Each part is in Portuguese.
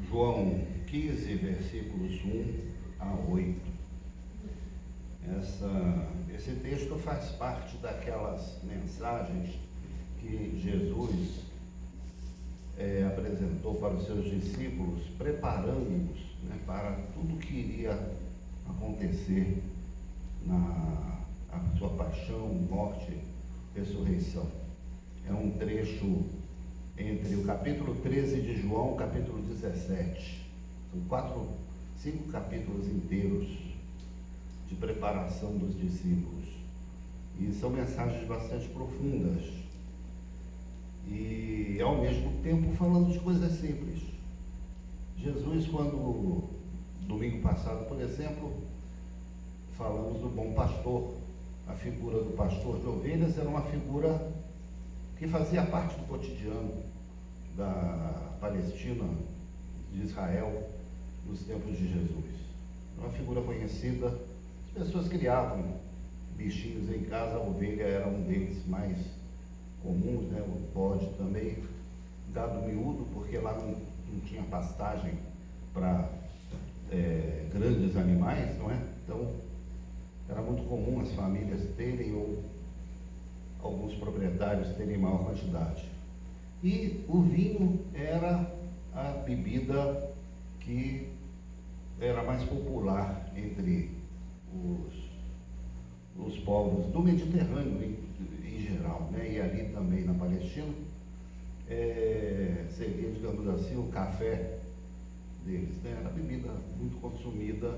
João 15, versículos 1 a 8. Esse texto faz parte daquelas mensagens que Jesus apresentou para os seus discípulos, preparando-os, para tudo que iria acontecer na sua paixão, morte, ressurreição. É um trecho entre o capítulo 13 de João e o capítulo 17. São 5 capítulos inteiros de preparação dos discípulos. E são mensagens bastante profundas. E, ao mesmo tempo, falando de coisas simples. Jesus, quando, domingo passado, por exemplo, falamos do bom pastor. A figura do pastor de ovelhas era uma figura que fazia parte do cotidiano da Palestina, de Israel, nos tempos de Jesus. Uma figura conhecida. As pessoas criavam bichinhos em casa, a ovelha era um deles mais comuns, o bode também, gado miúdo, porque lá não tinha pastagem para grandes animais, não é? Então, era muito comum as famílias terem, ou alguns proprietários terem maior quantidade. E o vinho era a bebida que era mais popular entre os povos do Mediterrâneo em geral, e ali também na Palestina, seria, digamos assim, o café deles, Era bebida muito consumida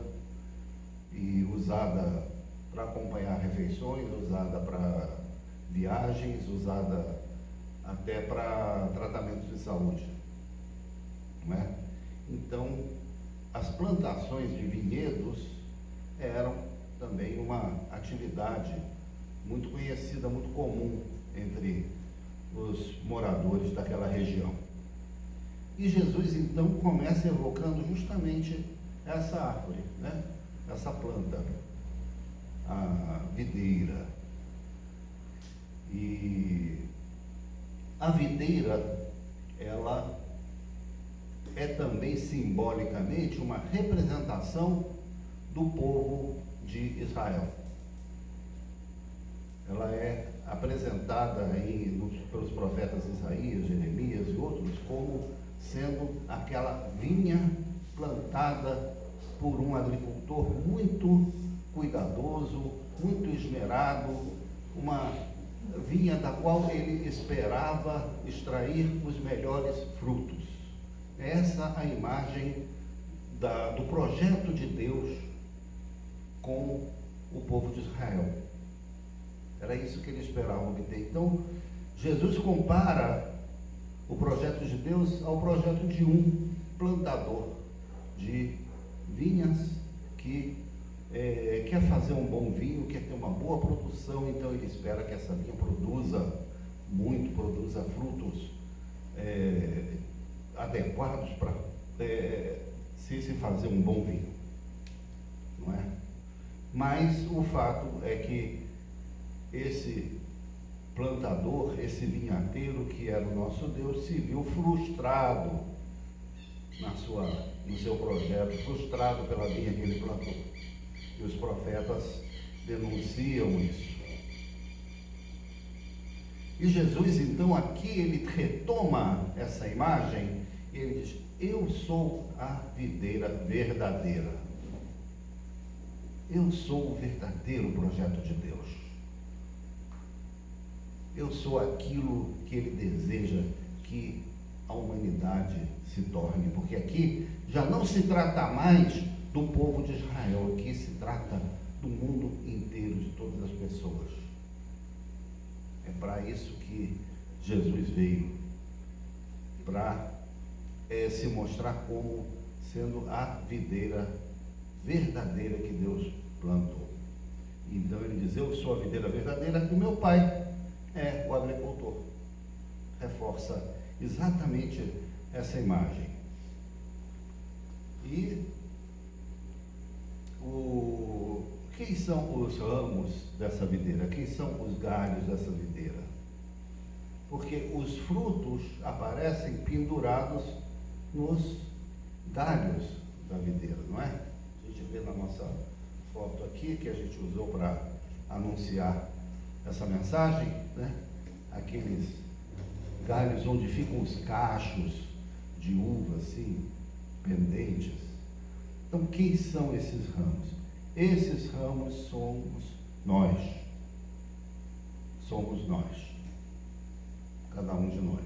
e usada para acompanhar refeições, usada para viagens, usada até para tratamentos de saúde, não é? Então, as plantações de vinhedos eram também uma atividade muito conhecida, muito comum entre os moradores daquela região. E Jesus, então, começa evocando justamente essa árvore, essa planta, a videira. E a videira, ela é também simbolicamente uma representação do povo de Israel. Ela é apresentada pelos profetas Isaías, Jeremias e outros como sendo aquela vinha plantada por um agricultor muito cuidadoso, muito esmerado, uma vinha da qual ele esperava extrair os melhores frutos. Essa é a imagem do projeto de Deus com o povo de Israel. Era isso que ele esperava obter. Então, Jesus compara o projeto de Deus ao projeto de um plantador de vinhas que quer fazer um bom vinho, quer ter uma boa produção, então ele espera que essa vinha produza muito, produza frutos adequados para se fazer um bom vinho, não é? Mas o fato é que esse plantador, esse vinhateiro que era o nosso Deus, se viu frustrado no seu projeto, frustrado pela vinha que ele plantou. E os profetas denunciam isso. E Jesus, então, aqui ele retoma essa imagem e ele diz: eu sou a videira verdadeira. Eu sou o verdadeiro projeto de Deus. Eu sou aquilo que ele deseja que a humanidade se torne, porque aqui já não se trata mais do povo de Israel, aqui se trata do mundo inteiro, de todas as pessoas. É para isso que Jesus veio, para se mostrar como sendo a videira verdadeira que Deus plantou. Então ele diz: eu sou a videira verdadeira e meu pai é o agricultor. Reforça exatamente essa imagem. E quem são os ramos dessa videira? Quem são os galhos dessa videira? Porque os frutos aparecem pendurados nos galhos da videira, não é? A gente vê na nossa foto aqui, que a gente usou para anunciar essa mensagem, né? Aqueles galhos onde ficam os cachos de uva, assim, pendentes. Então, quem são esses ramos? Esses ramos somos nós. Somos nós. Cada um de nós.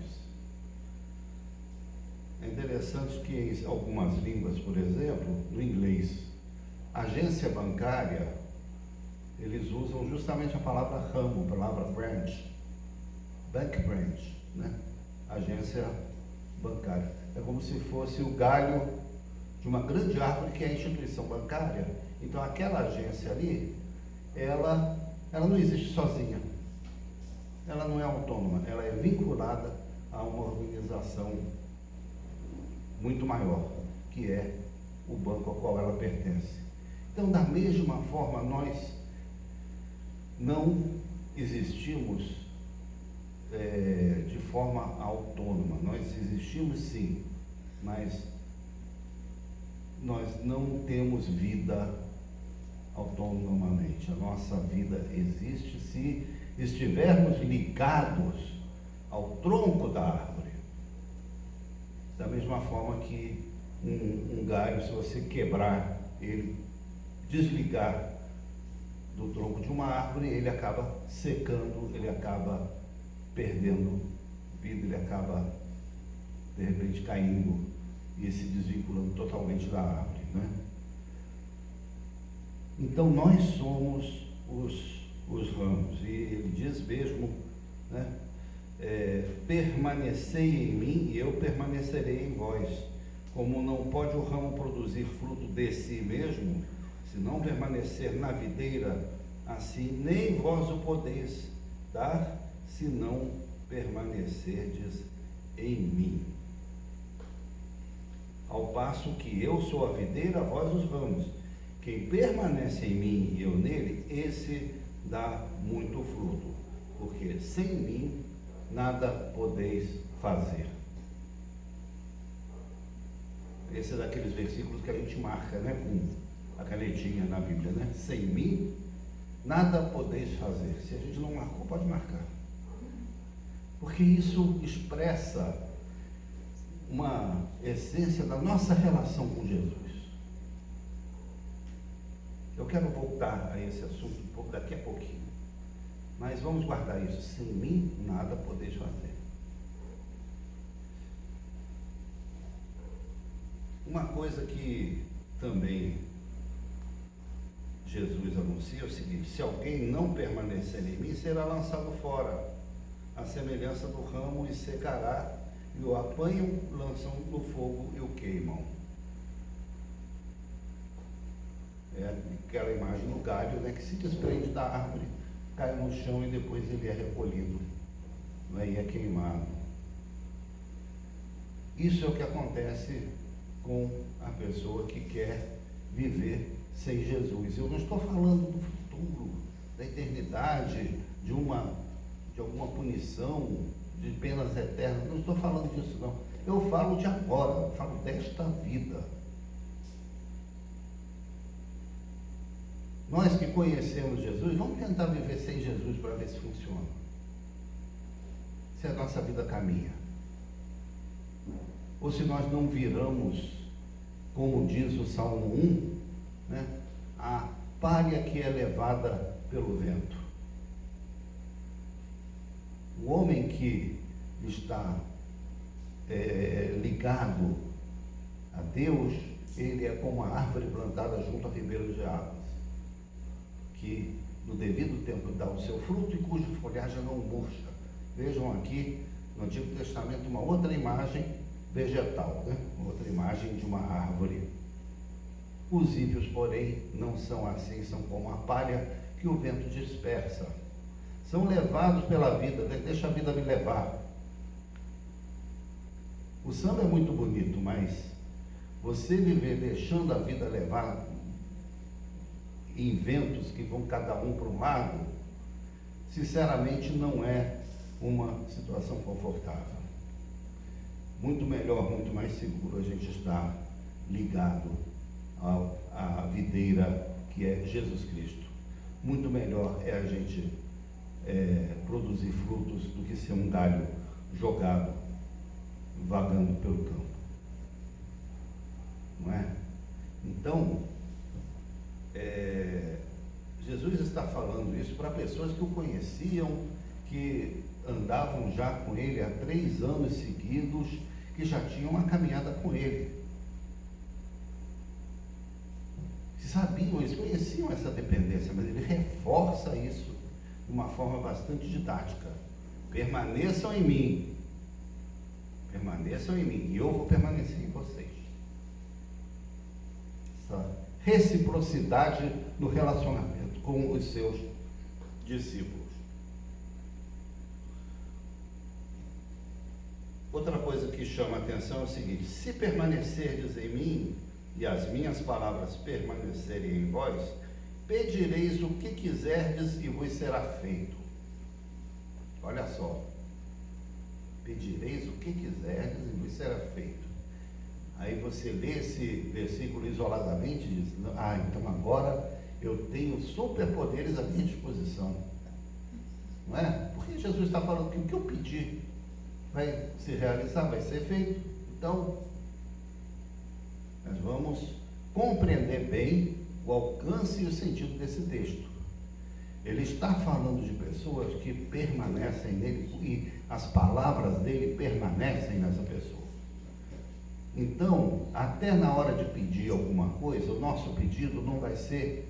É interessante que em algumas línguas, por exemplo, no inglês, agência bancária, eles usam justamente a palavra ramo, a palavra branch, bank branch, né? Agência bancária. É como se fosse o galho de uma grande árvore que é a instituição bancária. Então aquela agência ali, ela não existe sozinha. Ela não é autônoma, ela é vinculada a uma organização muito maior, que é o banco ao qual ela pertence. Então, da mesma forma, nós não existimos de forma autônoma. Nós existimos sim, mas nós não temos vida autonomamente. A nossa vida existe se estivermos ligados ao tronco da árvore. Da mesma forma que um galho, se você quebrar ele, desligar do tronco de uma árvore, ele acaba secando, ele acaba perdendo vida, ele acaba, de repente, caindo e se desvinculando totalmente da árvore, né? Então, nós somos os ramos, e ele diz mesmo, né? Permanecei em mim e eu permanecerei em vós. Como não pode o ramo produzir fruto de si mesmo, se não permanecer na videira, assim nem vós o podeis dar, se não permanecerdes em mim. Ao passo que eu sou a videira, vós os ramos. Quem permanece em mim e eu nele, esse dá muito fruto, porque sem mim nada podeis fazer. Esse é daqueles versículos que a gente marca, né, com a canetinha na Bíblia, né? Sem mim nada podeis fazer. Se a gente não marcou, pode marcar. Porque isso expressa uma essência da nossa relação com Jesus. Eu quero voltar a esse assunto daqui a pouquinho. Mas vamos guardar isso. Sem mim, nada podeis fazer. Uma coisa que também Jesus anuncia é o seguinte: se alguém não permanecer em mim, será lançado fora, à semelhança do ramo, e secará, e o apanham, lançam no fogo e o queimam. É aquela imagem do galho, né, que se desprende da árvore, cai no chão e depois ele é recolhido, né, e é queimado. Isso é o que acontece com a pessoa que quer viver sem Jesus. Eu não estou falando do futuro, da eternidade, de alguma punição, de penas eternas. Não estou falando disso, não. Eu falo de agora, eu falo desta vida. Nós que conhecemos Jesus, vamos tentar viver sem Jesus para ver se funciona. Se a nossa vida caminha. Ou se nós não viramos, como diz o Salmo 1, né, a palha que é levada pelo vento. O homem que está ligado a Deus, ele é como a árvore plantada junto a ribeiros de águas, que no devido tempo dá o seu fruto e cuja folhagem não murcha. Vejam aqui no Antigo Testamento uma outra imagem vegetal, né? Uma outra imagem de uma árvore. Os ímpios, porém, não são assim, são como a palha que o vento dispersa. São levados pela vida, deixa a vida me levar. O samba é muito bonito, mas você viver deixando a vida levar em ventos que vão cada um para um lado, sinceramente não é uma situação confortável. Muito melhor, muito mais seguro a gente estar ligado à videira que é Jesus Cristo. Muito melhor é a gente produzir frutos do que ser um galho jogado, vagando pelo campo. Não é? Então, Jesus está falando isso para pessoas que o conheciam, que andavam já com ele há 3 anos seguidos, que já tinham uma caminhada com ele. Sabiam, eles conheciam essa dependência, mas ele reforça isso de uma forma bastante didática. Permaneçam em mim, e eu vou permanecer em vocês. Essa reciprocidade no relacionamento com os seus discípulos. Outra coisa que chama a atenção é o seguinte: se permanecerdes em mim e as minhas palavras permanecerem em vós, pedireis o que quiserdes e vos será feito. Olha só, pedireis o que quiserdes e vos será feito. Aí você lê esse versículo isoladamente e diz: então agora eu tenho superpoderes à minha disposição. Não é? Porque Jesus está falando que o que eu pedir vai se realizar, vai ser feito. Então, nós vamos compreender bem o alcance e o sentido desse texto. Ele está falando de pessoas que permanecem nele e as palavras dele permanecem nessa pessoa. Então, até na hora de pedir alguma coisa, o nosso pedido não vai ser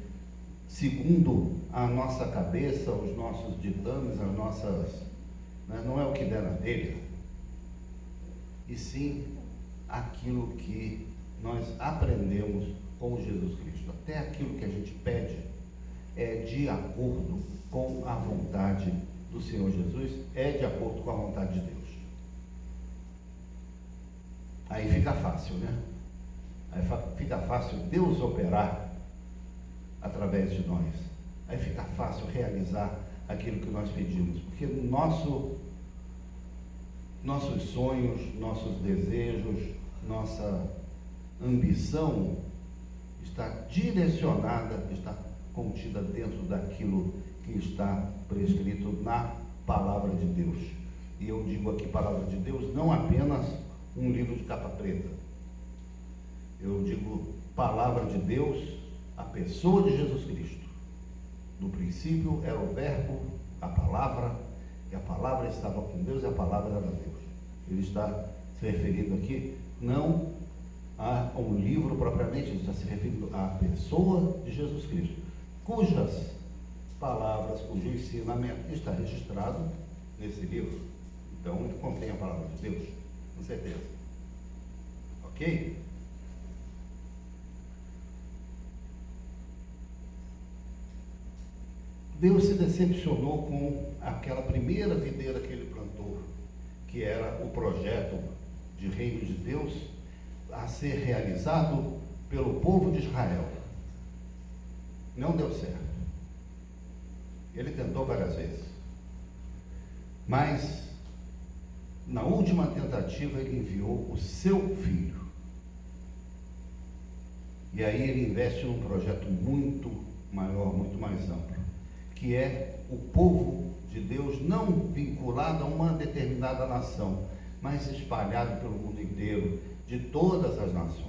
segundo a nossa cabeça, os nossos ditames, as nossas... não é o que der na telha, e sim aquilo que nós aprendemos com Jesus Cristo. Até aquilo que a gente pede é de acordo com a vontade do Senhor Jesus, é de acordo com a vontade de Deus. Aí fica fácil, né? Aí fica fácil Deus operar através de nós. Aí fica fácil realizar aquilo que nós pedimos, porque nossos sonhos, nossos desejos, nossa ambição está direcionada, está contida dentro daquilo que está prescrito na palavra de Deus. E eu digo aqui palavra de Deus, não apenas um livro de capa preta. Eu digo palavra de Deus, a pessoa de Jesus Cristo. No princípio era o verbo, a palavra, e a palavra estava com Deus e a palavra era Deus. Ele está se referindo aqui não a um livro propriamente, ele está se referindo à pessoa de Jesus Cristo, cujas palavras, cujo ensinamento está registrado nesse livro. Então ele contém a palavra de Deus, com certeza. Ok? Deus se decepcionou com aquela primeira videira que ele plantou, que era o projeto de reino de Deus a ser realizado pelo povo de Israel. Não deu certo. Ele tentou várias vezes. Mas, na última tentativa, ele enviou o seu filho. E aí ele investe num projeto muito maior, muito mais amplo, que é o povo de Deus não vinculado a uma determinada nação, mas espalhado pelo mundo inteiro, de todas as nações.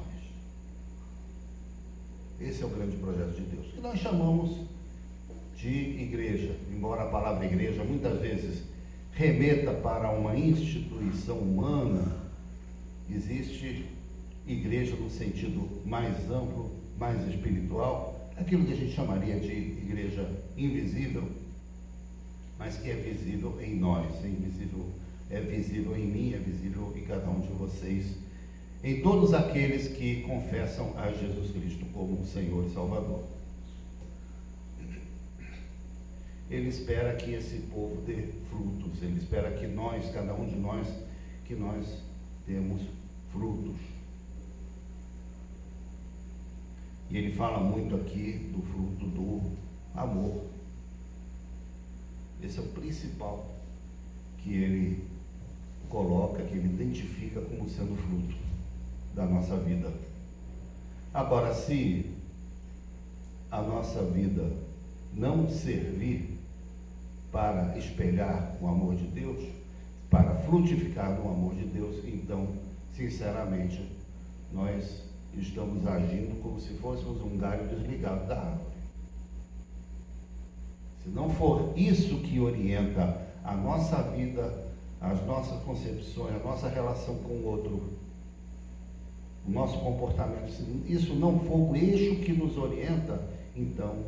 Esse é o grande projeto de Deus, que nós chamamos de igreja, embora a palavra igreja muitas vezes remeta para uma instituição humana. Existe igreja no sentido mais amplo, mais espiritual, aquilo que a gente chamaria de igreja invisível, mas que é visível em nós, é visível em mim, é visível em cada um de vocês, em todos aqueles que confessam a Jesus Cristo como Senhor e Salvador. Ele espera que esse povo dê frutos, ele espera que nós, cada um de nós, que nós temos frutos. E ele fala muito aqui do fruto do amor. Esse é o principal que ele coloca, que ele identifica como sendo fruto da nossa vida. Agora, se a nossa vida não servir para espelhar o amor de Deus, para frutificar no amor de Deus, então, sinceramente, nós estamos agindo como se fôssemos um galho desligado da árvore. Se não for isso que orienta a nossa vida, as nossas concepções, a nossa relação com o outro, o nosso comportamento, se isso não for o eixo que nos orienta, então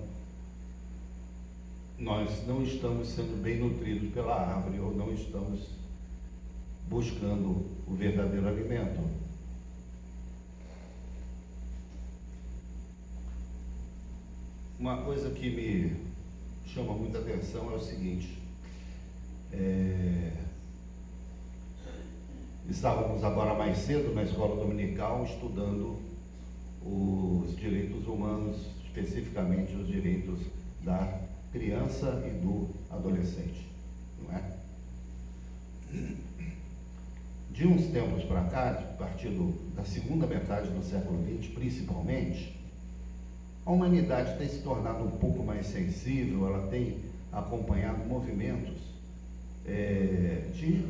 nós não estamos sendo bem nutridos pela árvore, ou não estamos buscando o verdadeiro alimento. Uma coisa que me chama muita atenção é o seguinte: estávamos agora mais cedo na escola dominical estudando os direitos humanos, especificamente os direitos da criança e do adolescente, não é? De uns tempos para cá, a partir da segunda metade do século XX, principalmente, a humanidade tem se tornado um pouco mais sensível, ela tem acompanhado movimentos de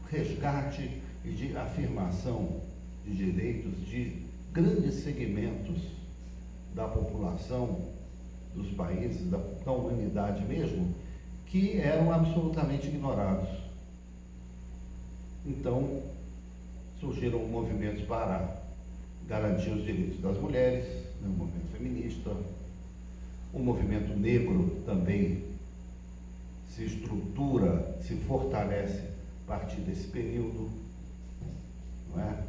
resgate e de afirmação de direitos de grandes segmentos da população, dos países, da humanidade mesmo, que eram absolutamente ignorados. Então, surgiram movimentos para garantir os direitos das mulheres, o movimento feminista, o movimento negro também se estrutura, se fortalece a partir desse período, não é?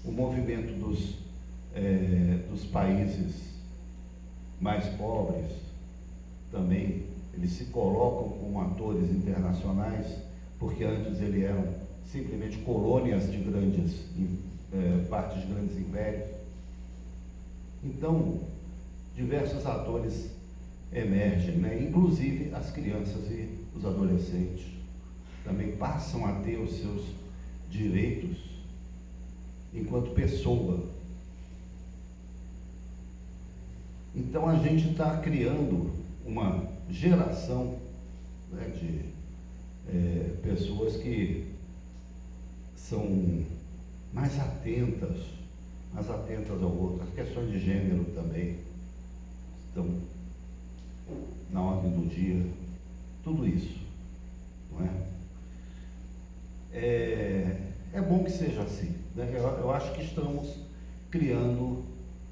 O movimento dos países mais pobres também, eles se colocam como atores internacionais, porque antes eles eram simplesmente colônias de partes de grandes impérios. Então, diversos atores emergem, né? Inclusive as crianças e os adolescentes também passam a ter os seus direitos enquanto pessoa. Então a gente está criando uma geração, né, de pessoas que são mais atentas ao outro. As questões de gênero também estão na ordem do dia, tudo isso, não é? É bom que seja assim, né? Eu acho que estamos criando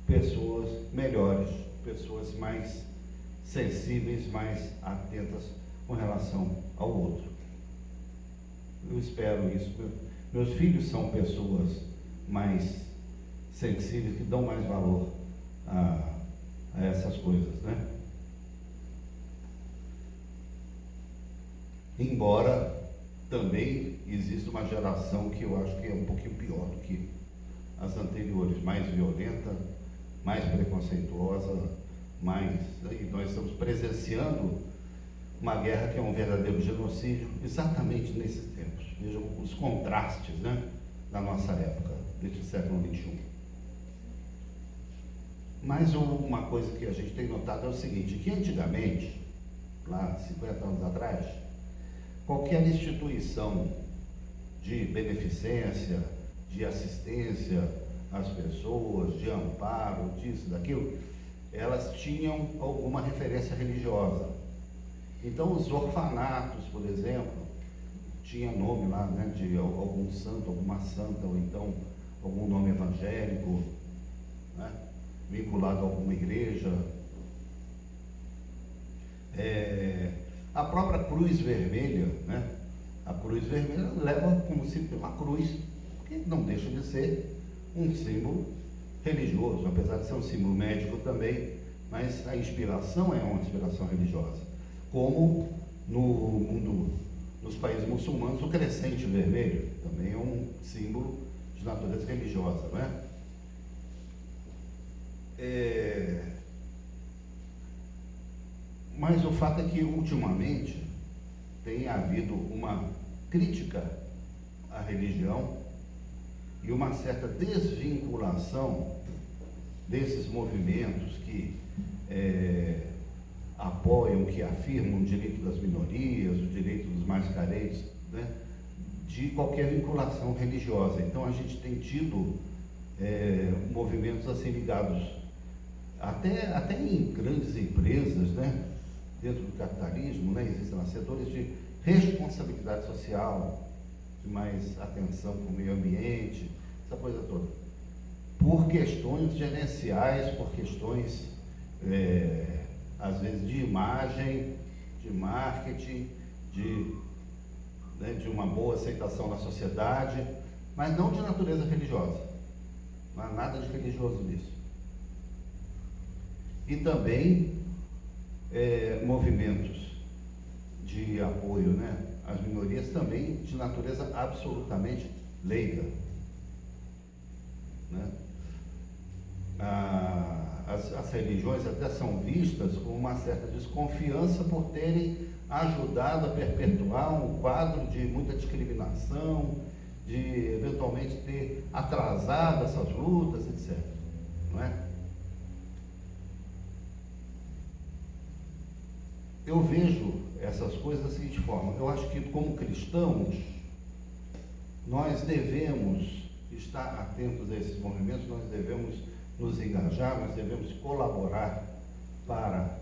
pessoas melhores, pessoas mais sensíveis, mais atentas com relação ao outro. Eu espero isso. Meus filhos são pessoas mais sensíveis, que dão mais valor a essas coisas, né? Embora também exista uma geração que eu acho que é um pouquinho pior do que as anteriores, mais violenta, mais preconceituosa, e nós estamos presenciando uma guerra que é um verdadeiro genocídio, exatamente nesses tempos. Vejam os contrastes, né, da nossa época, deste século XXI. Mas uma coisa que a gente tem notado é o seguinte, que antigamente, lá 50 anos atrás, qualquer instituição de beneficência, de assistência às pessoas, de amparo, disso, daquilo, elas tinham alguma referência religiosa. Então, os orfanatos, por exemplo, tinha nome lá, né, de algum santo, alguma santa, ou então algum nome evangélico, né, vinculado a alguma igreja. A própria cruz vermelha, né, a cruz vermelha leva como se uma cruz, que não deixa de ser um símbolo religioso, apesar de ser um símbolo médico também, mas a inspiração é uma inspiração religiosa. Como nos países muçulmanos, o crescente vermelho também é um símbolo de natureza religiosa, né? Mas o fato é que ultimamente tem havido uma crítica à religião e uma certa desvinculação desses movimentos que apoiam, que afirmam o direito das minorias, o direito dos mais carentes, né, de qualquer vinculação religiosa. Então a gente tem tido movimentos assim ligados até em grandes empresas, né, dentro do capitalismo, né, existem lá setores de responsabilidade social, de mais atenção com o meio ambiente, essa coisa toda, por questões gerenciais, por questões às vezes de imagem, de marketing, de uma boa aceitação na sociedade, mas não de natureza religiosa. Não há nada de religioso nisso. E também movimentos de apoio, né, às minorias, também de natureza absolutamente leiga, né? As religiões até são vistas com uma certa desconfiança por terem ajudado a perpetuar um quadro de muita discriminação, de eventualmente ter atrasado essas lutas, etc. Não é? Eu vejo essas coisas da seguinte forma: eu acho que, como cristãos, nós devemos estar atentos a esses movimentos, nós devemos nos engajar, nós devemos colaborar para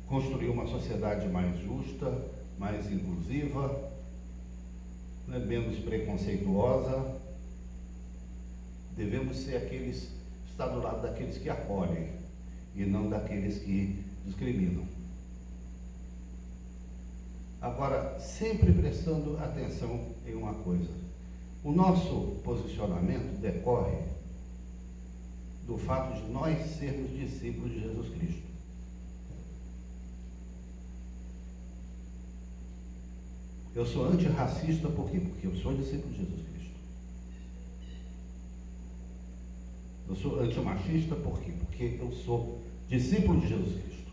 construir uma sociedade mais justa, mais inclusiva, né, menos preconceituosa. Devemos ser estar do lado daqueles que acolhem e não daqueles que discriminam. Agora, sempre prestando atenção em uma coisa: o nosso posicionamento decorre do fato de nós sermos discípulos de Jesus Cristo. Eu sou antirracista por quê? Porque eu sou discípulo de Jesus Cristo. Eu sou antimachista por quê? Porque eu sou discípulo de Jesus Cristo.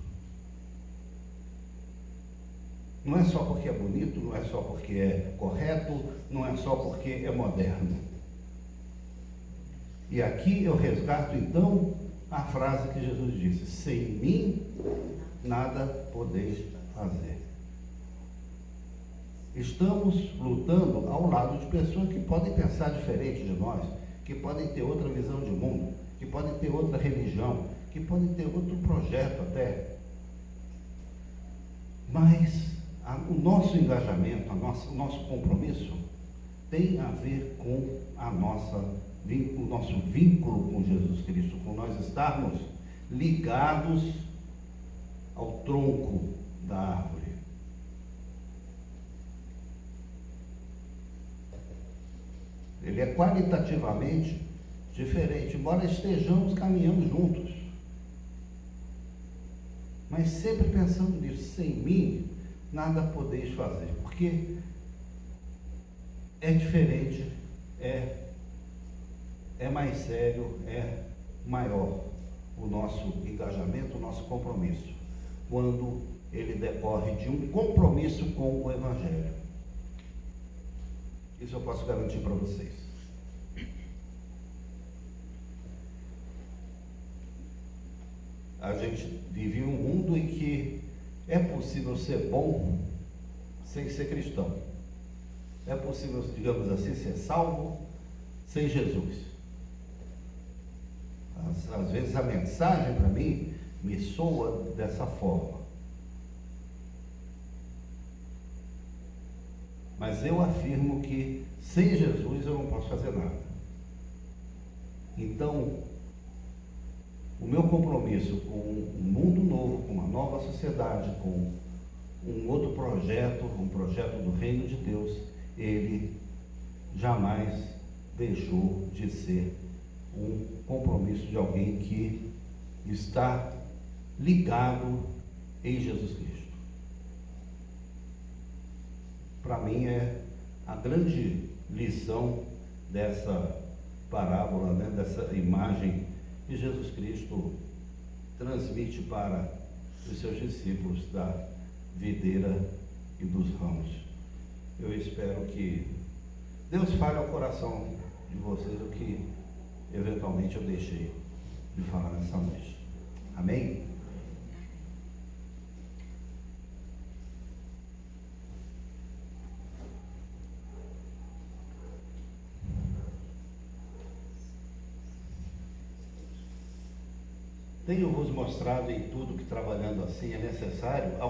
Não é só porque é bonito, não é só porque é correto, não é só porque é moderno. E aqui eu resgato então a frase que Jesus disse: sem mim nada podeis fazer. Estamos lutando ao lado de pessoas que podem pensar diferente de nós, que podem ter outra visão de mundo, que podem ter outra religião, que podem ter outro projeto até. Mas o nosso engajamento, o nosso compromisso tem a ver com o nosso vínculo com Jesus Cristo, com nós estarmos ligados ao tronco da árvore. Ele é qualitativamente diferente, embora estejamos caminhando juntos. Mas sempre pensando nisso: sem mim nada podeis fazer, porque é diferente, é mais sério, é maior o nosso engajamento, o nosso compromisso, quando ele decorre de um compromisso com o Evangelho. Isso eu posso garantir para vocês. A gente vive um mundo em que é possível ser bom sem ser cristão. É possível, digamos assim, ser salvo sem Jesus. Às vezes a mensagem para mim me soa dessa forma. Mas eu afirmo que sem Jesus eu não posso fazer nada. Então, o meu compromisso com um mundo novo, com uma nova sociedade, com um outro projeto, um projeto do Reino de Deus, ele jamais deixou de ser um compromisso de alguém que está ligado em Jesus Cristo. Para mim é a grande lição dessa parábola, né, dessa imagem que Jesus Cristo transmite para os seus discípulos da videira e dos ramos. Eu espero que Deus fale ao coração de vocês o que eventualmente eu deixei de falar nessa noite. Amém? Tenho-vos mostrado em tudo que trabalhando assim é necessário